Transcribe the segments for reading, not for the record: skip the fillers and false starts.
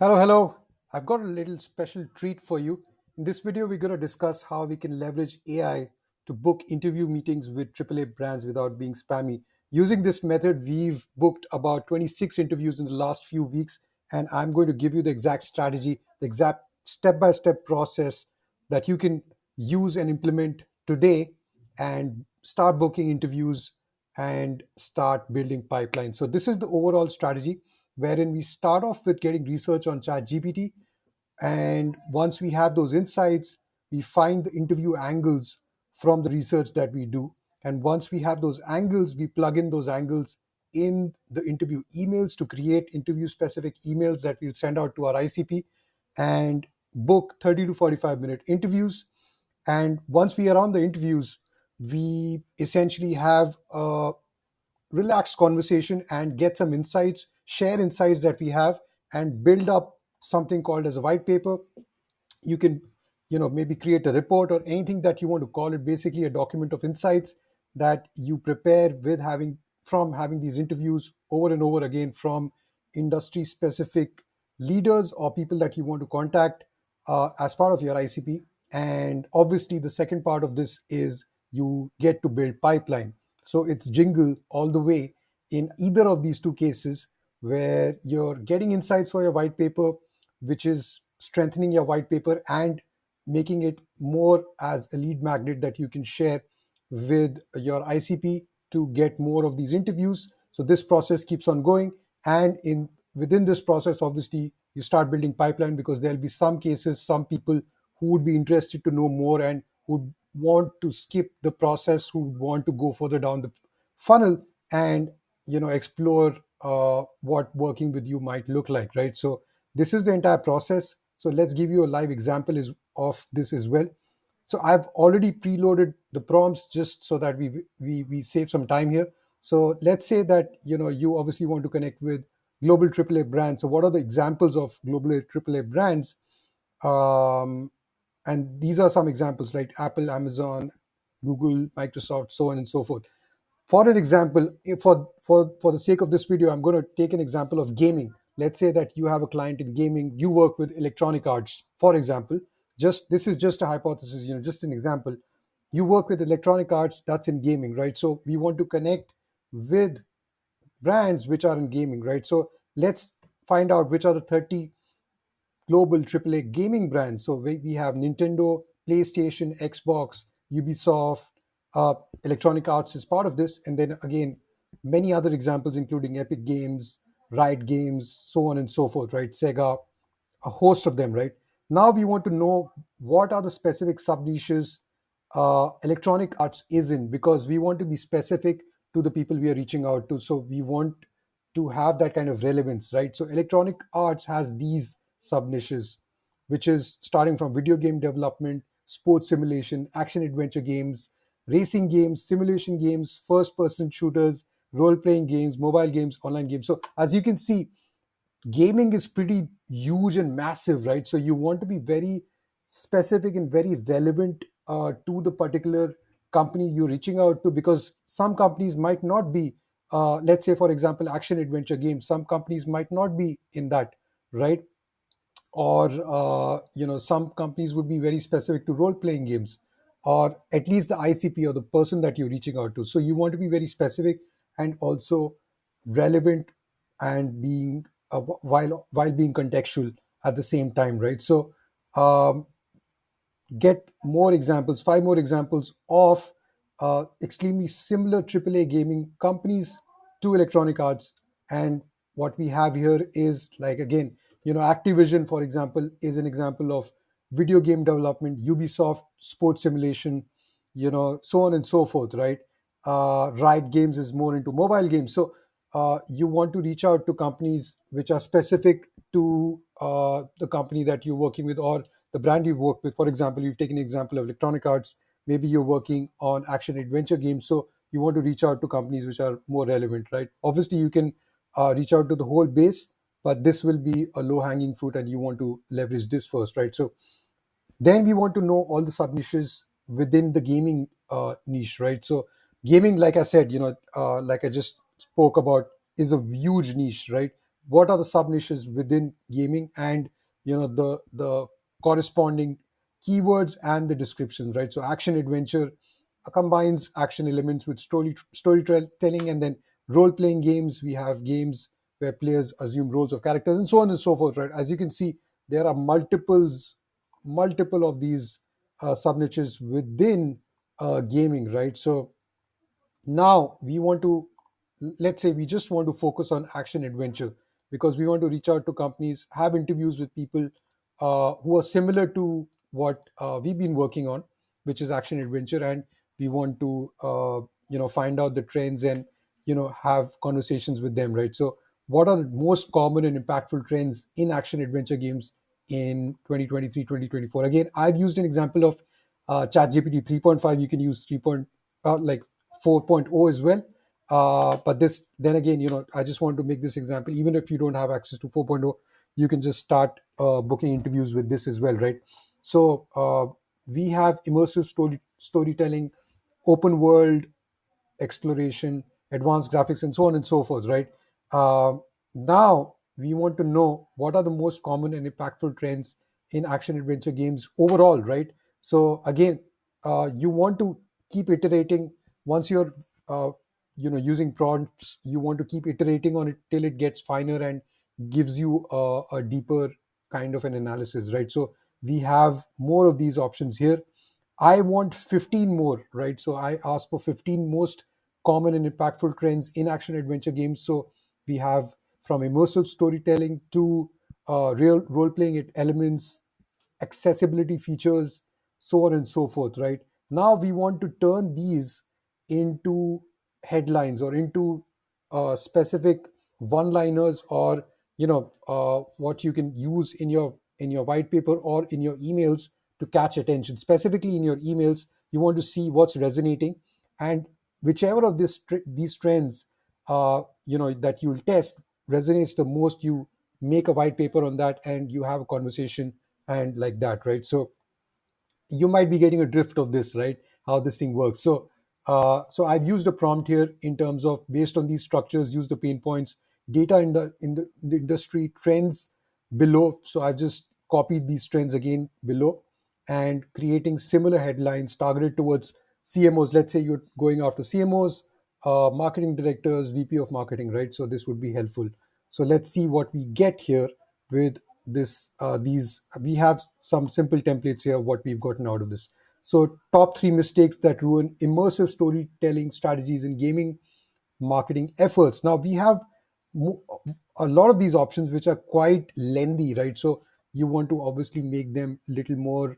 Hello, hello. I've got a little special treat for you. In this video, we're going to discuss how we can leverage AI to book interview meetings with AAA brands without being spammy. Using this method, we've booked about 26 interviews in the last few weeks, and I'm going to give you the exact strategy, the exact step by step process that you can use and implement today and start booking interviews and start building pipelines. So, this is the overall strategy wherein we start off with getting research on ChatGPT. And once we have those insights, we find the interview angles from the research that we do. And once we have those angles, we plug in those angles in the interview emails to create interview specific emails that we'll send out to our ICP and book 30 to 45-minute interviews. And once we are on the interviews, we essentially have a relaxed conversation and get some insights, share insights that we have, and build up something called as a white paper. You can, maybe create a report or anything that you want to call it, basically a document of insights that you prepare with having these interviews over and over again from industry specific leaders or people that you want to contact as part of your ICP. And obviously the second part of this is you get to build pipeline. So it's jingle all the way in either of these two cases, where you're getting insights for your white paper, which is strengthening your white paper and making it more as a lead magnet that you can share with your ICP to get more of these interviews. So this process keeps on going, and in within this process, obviously, you start building pipeline, because there'll be some cases, some people who would be interested to know more and would want to skip the process, who want to go further down the funnel and explore what working with you might look like, right? So this is the entire process. So let's give you a live example of this as well. So I've already preloaded the prompts just so that we save some time here. So let's say that you obviously want to connect with global AAA brands. So what are the examples of global AAA brands? Um, and these are some examples, like Apple, Amazon, Google, Microsoft, so on and so forth. For an example, for the sake of this video, I'm going to take an example of gaming. Let's say that you have a client in gaming, you work with Electronic Arts, for example. Just this is just a hypothesis, just an example. You work with Electronic Arts, that's in gaming, right? So we want to connect with brands which are in gaming, right? So let's find out which are the 30 global AAA gaming brands. So we have Nintendo, PlayStation, Xbox, Ubisoft, Electronic Arts is part of this, and then again many other examples, including Epic Games, Riot Games, so on and so forth, right? Sega, a host of them, right? Now we want to know what are the specific sub niches Electronic Arts is in, because we want to be specific to the people we are reaching out to. So we want to have that kind of relevance, right? So Electronic Arts has these sub niches, which is starting from video game development, sports simulation, action adventure games, racing games, simulation games, first person shooters, role playing games, mobile games, online games. So as you can see, gaming is pretty huge and massive, right? So you want to be very specific and very relevant to the particular company you're reaching out to, because some companies might not be, let's say, for example, action adventure games. Some companies might not be in that, right? Or some companies would be very specific to role playing games, or at least the ICP or the person that you're reaching out to. So you want to be very specific and also relevant, and being while being contextual at the same time, right? So um, get more examples, five more examples of extremely similar AAA gaming companies to Electronic Arts. And what we have here is, like, again, Activision, for example, is an example of video game development, Ubisoft, sports simulation, so on and so forth, right? Riot Games is more into mobile games. So you want to reach out to companies which are specific to the company that you're working with, or the brand you've worked with. For example, you've taken an example of Electronic Arts. Maybe you're working on action adventure games, so you want to reach out to companies which are more relevant, right? Obviously, you can reach out to the whole base, but this will be a low hanging fruit, and you want to leverage this first, right? So then we want to know all the sub niches within the gaming niche, right? So gaming, like I said, like I just spoke about, is a huge niche, right? what are the sub niches within gaming, and the corresponding keywords and the descriptions, right? So action adventure combines action elements with storytelling, and then role playing games. We have games where players assume roles of characters, and so on and so forth, right? As you can see, there are multiple of these sub niches within gaming, right? So now we want to, let's say we just want to focus on action adventure, because we want to reach out to companies, have interviews with people who are similar to what we've been working on, which is action adventure, and we want to find out the trends and have conversations with them, right? So what are the most common and impactful trends in action adventure games in 2023, 2024? Again, I've used an example of ChatGPT 3.5. You can use 3. Like 4.0 as well. But this, then again, I just want to make this example. Even if you don't have access to 4.0, you can just start booking interviews with this as well, right? So we have immersive storytelling, open world exploration, advanced graphics, and so on and so forth, right? Uh, Now we want to know what are the most common and impactful trends in action adventure games overall, right? So again, you want to keep iterating. Once you're using prompts, you want to keep iterating on it till it gets finer and gives you a deeper kind of an analysis, right? So we have more of these options here. I want 15 more, right? So I asked for 15 most common and impactful trends in action adventure games. So we have from immersive storytelling to real role playing elements, accessibility features, so on and so forth, right? Now we want to turn these into headlines or into specific one-liners, or what you can use in your white paper or in your emails to catch attention. Specifically in your emails, you want to see what's resonating, and whichever of these trends that you'll test resonates the most, you make a white paper on that and you have a conversation and like that, right? So you might be getting a drift of this, right? How this thing works. So so I've used a prompt here in terms of, based on these structures, use the pain points, data in the industry trends below. So I've just copied these trends again below and creating similar headlines targeted towards CMOs. Let's say you're going after CMOs, marketing directors, VP of marketing, right? So this would be helpful. So let's see what we get here with this. These, we have some simple templates here, what we've gotten out of this. So top 3 mistakes that ruin immersive storytelling strategies in gaming marketing efforts. Now we have a lot of these options which are quite lengthy, right? So you want to obviously make them a little more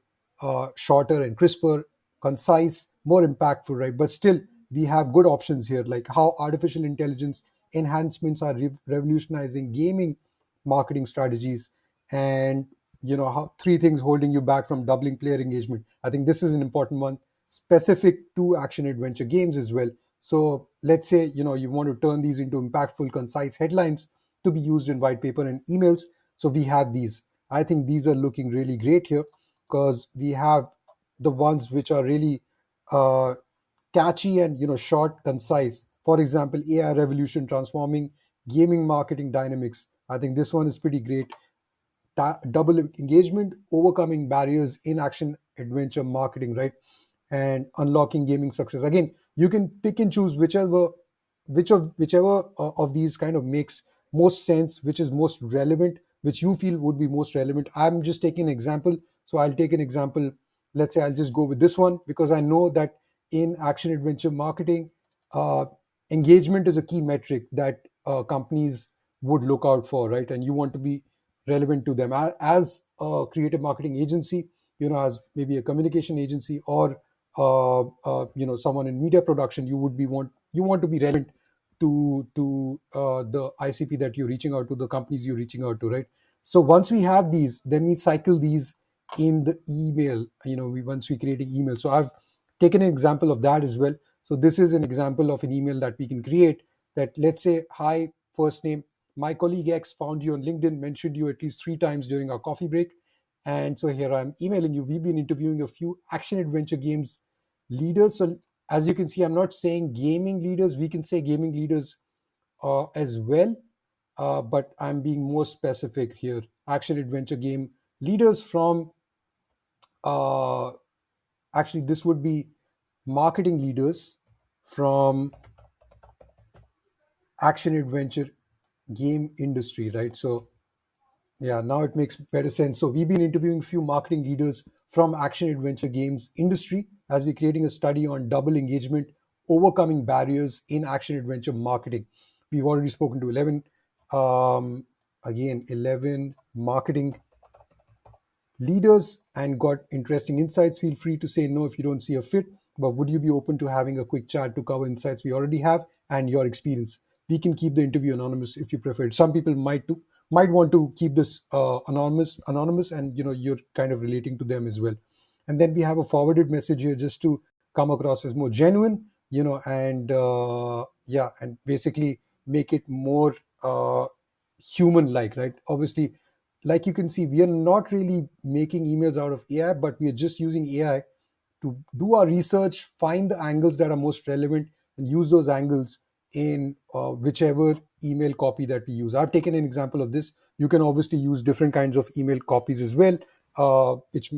shorter and crisper, concise, more impactful, right? But still, we have good options here, like how artificial intelligence enhancements are revolutionizing gaming marketing strategies, and how 3 things holding you back from doubling player engagement. I think this is an important one, specific to action adventure games as well. So let's say you want to turn these into impactful, concise headlines to be used in white paper and emails. So we have these. I think these are looking really great here, because we have the ones which are really uh, catchy and short, concise. For example, AI revolution transforming gaming marketing dynamics. I think this one is pretty great. Double engagement, overcoming barriers in action adventure marketing, right? And unlocking gaming success. Again, you can pick and choose whichever of these kind of makes most sense, which is most relevant, which you feel would be most relevant. I'm just taking an example, so I'll take an example. Let's say I'll just go with this one, because I know that in action adventure marketing, uh, engagement is a key metric that companies would look out for, right? And you want to be relevant to them. As a creative marketing agency, as maybe a communication agency, or someone in media production, you want to be relevant to the ICP that you're reaching out to, the companies you're reaching out to, right? So once we have these, then we cycle these in the email. Once we create an email, so I've taken an example of that as well. So this is an example of an email that we can create. That, let's say, hi, first name, my colleague X found you on LinkedIn, mentioned you at least 3 times during our coffee break. And so here I'm emailing you. We've been interviewing a few action adventure games leaders. So as you can see, I'm not saying gaming leaders. We can say gaming leaders as well. but I'm being more specific here. Action adventure game leaders from, uh, actually, this would be marketing leaders from action adventure game industry, right? So yeah, now it makes better sense. So we've been interviewing a few marketing leaders from action adventure games industry as we're creating a study on double engagement, overcoming barriers in action adventure marketing. We've already spoken to 11, um, again, 11 marketing leaders and got interesting insights. Feel free to say no if you don't see a fit, but would you be open to having a quick chat to cover insights we already have and your experience? We can keep the interview anonymous if you prefer it. Some people might want to keep this anonymous, and you're kind of relating to them as well. And then we have a forwarded message here just to come across as more genuine, and yeah, and basically make it more human like, right? Obviously, like you can see, we are not really making emails out of AI, but we are just using AI to do our research, find the angles that are most relevant, and use those angles in whichever email copy that we use. I've taken an example of this. You can obviously use different kinds of email copies as well, which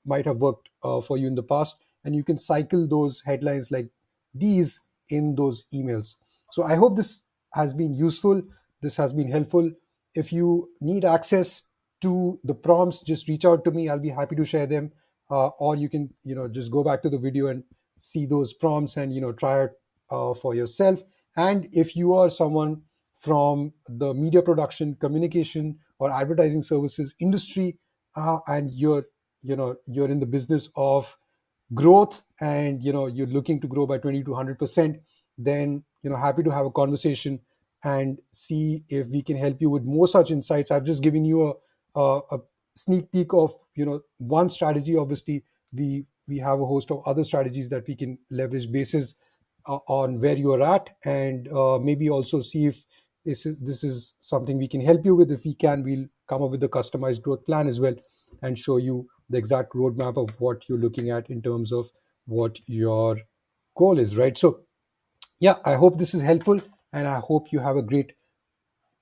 might have worked for you in the past, and you can cycle those headlines like these in those emails. So I hope this has been useful. This has been helpful. If you need access to the prompts, just reach out to me. I'll be happy to share them. Or you can, just go back to the video and see those prompts and, try it for yourself. And if you are someone from the media production, communication, or advertising services industry, and you're in the business of growth, and you're looking to grow by 20 to 100%, then happy to have a conversation and see if we can help you with more such insights. I've just given you a sneak peek of one strategy. Obviously, we have a host of other strategies that we can leverage basis on where you are at, and maybe also see if this is something we can help you with. If we can, we'll come up with a customized growth plan as well and show you the exact roadmap of what you're looking at in terms of what your goal is, right? So yeah, I hope this is helpful, and I hope you have a great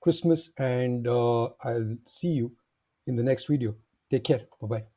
Christmas, and I'll see you in the next video. Take care. Bye bye.